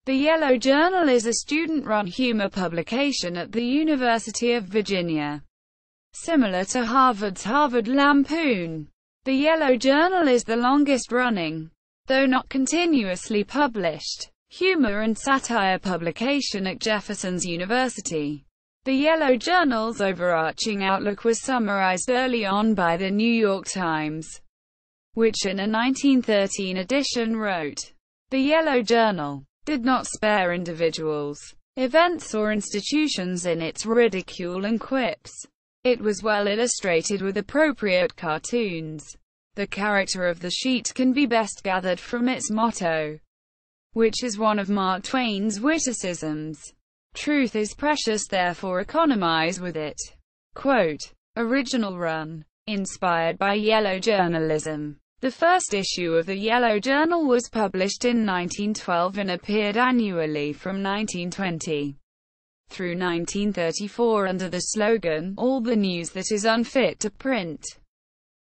The Yellow Journal is a student-run humor publication at the University of Virginia. Similar to Harvard's Harvard Lampoon, the Yellow Journal is the longest-running, though not continuously published, humor and satire publication at Jefferson's University. The Yellow Journal's overarching outlook was summarized early on by the New York Times, which in a 1913 edition wrote, "The Yellow Journal did not spare individuals, events or institutions in its ridicule and quips. It was well illustrated with appropriate cartoons. The character of the sheet can be best gathered from its motto, which is one of Mark Twain's witticisms. Truth is precious, therefore economize with it." Quote, original run. Inspired by yellow journalism. The first issue of the Yellow Journal was published in 1912 and appeared annually from 1920 through 1934 under the slogan, "All the news that is unfit to print."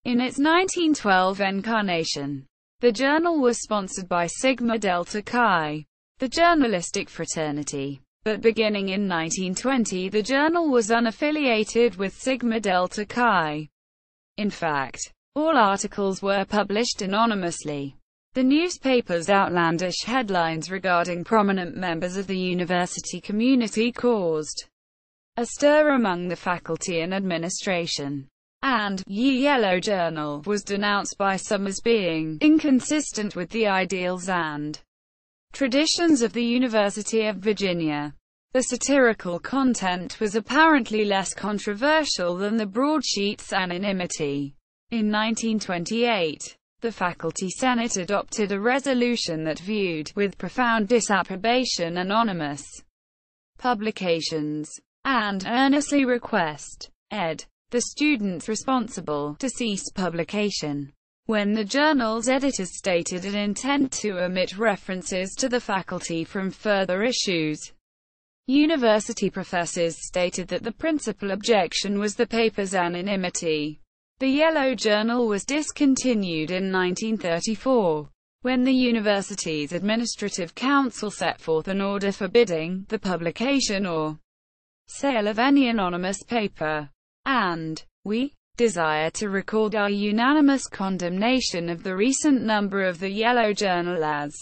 In its 1912 incarnation, the journal was sponsored by Sigma Delta Chi, the journalistic fraternity. But beginning in 1920, the journal was unaffiliated with Sigma Delta Chi. In fact, all articles were published anonymously. The newspaper's outlandish headlines regarding prominent members of the university community caused a stir among the faculty and administration, and "Ye Yellow Journal" was denounced by some as being inconsistent with the ideals and traditions of the University of Virginia. The satirical content was apparently less controversial than the broadsheet's anonymity. In 1928, the Faculty Senate adopted a resolution that viewed with profound disapprobation anonymous publications, and earnestly requested the students responsible to cease publication. When the journal's editors stated an intent to omit references to the faculty from further issues, university professors stated that the principal objection was the paper's anonymity. The Yellow Journal was discontinued in 1934, when the university's administrative council set forth an order forbidding the publication or sale of any anonymous paper. And we desire to record our unanimous condemnation of the recent number of the Yellow Journal as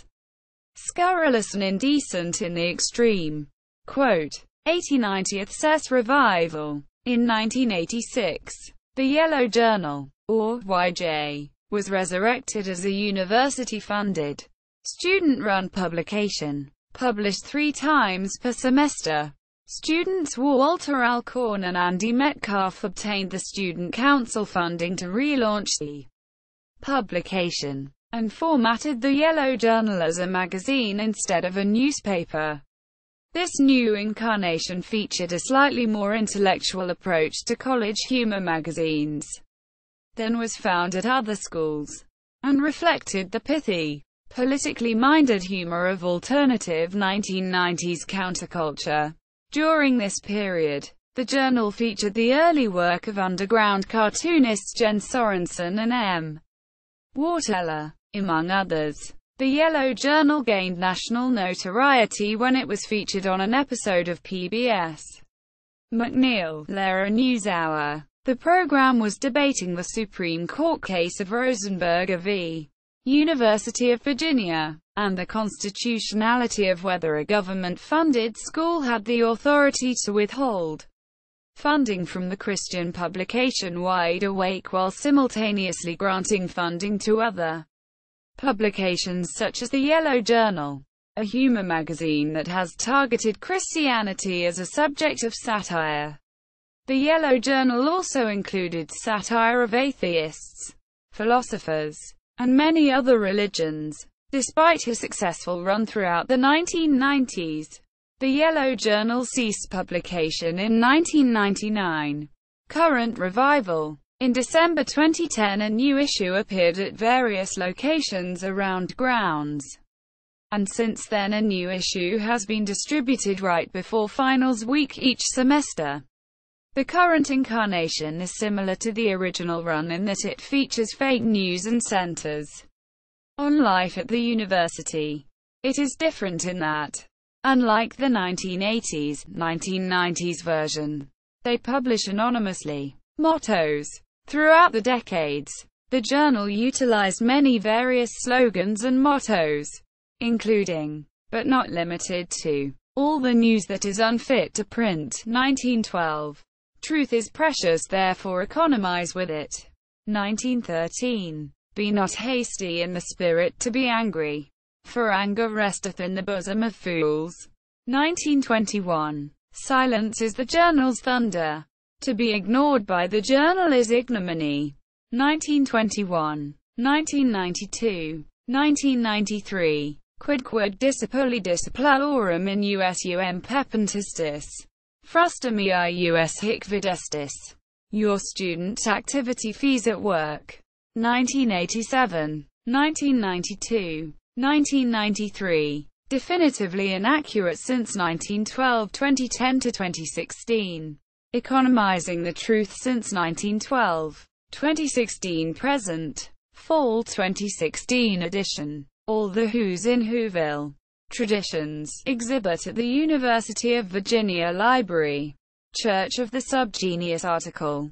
scurrilous and indecent in the extreme. Quote, 80/90th CES revival. In 1986, the Yellow Journal, or YJ, was resurrected as a university-funded, student-run publication, published 3 times per semester. Students Walter Alcorn and Andy Metcalf obtained the Student Council funding to relaunch the publication, and formatted the Yellow Journal as a magazine instead of a newspaper. This new incarnation featured a slightly more intellectual approach to college humor magazines than was found at other schools, and reflected the pithy, politically minded humor of alternative 1990s counterculture. During this period, the journal featured the early work of underground cartoonists Jen Sorensen and M. Warteller, among others. The Yellow Journal gained national notoriety when it was featured on an episode of PBS McNeil-Lehrer NewsHour. The program was debating the Supreme Court case of Rosenberger v. University of Virginia, and the constitutionality of whether a government-funded school had the authority to withhold funding from the Christian publication Wide Awake while simultaneously granting funding to other publications such as the Yellow Journal, a humor magazine that has targeted Christianity as a subject of satire. The Yellow Journal also included satire of atheists, philosophers, and many other religions. Despite a successful run throughout the 1990s, the Yellow Journal ceased publication in 1999. Current revival. In December 2010, a new issue appeared at various locations around grounds, and since then a new issue has been distributed right before finals week each semester. The current incarnation is similar to the original run in that it features fake news and centers on life at the university. It is different in that Unlike the 1980s version, they publish anonymously. Mottos. Throughout the decades, the journal utilized many various slogans and mottos, including, but not limited to, all the news that is unfit to print, 1912. Truth is precious, therefore economize with it, 1913. Be not hasty in the spirit to be angry, for anger resteth in the bosom of fools, 1921. Silence is the journal's thunder. To be ignored by the journal is ignominy, 1921. 1992. 1993. Quidquid discipuli disciplalorum in usum pepentistis. Frustamiae us hic videstis. Your student activity fees at work. 1987. 1992. 1993. Definitively inaccurate since 1912, 2010 to 2016. Economizing the truth since 1912. 2016 present. Fall 2016 edition. All the Who's in Whoville. Traditions. Exhibit at the University of Virginia Library. Church of the Subgenius article.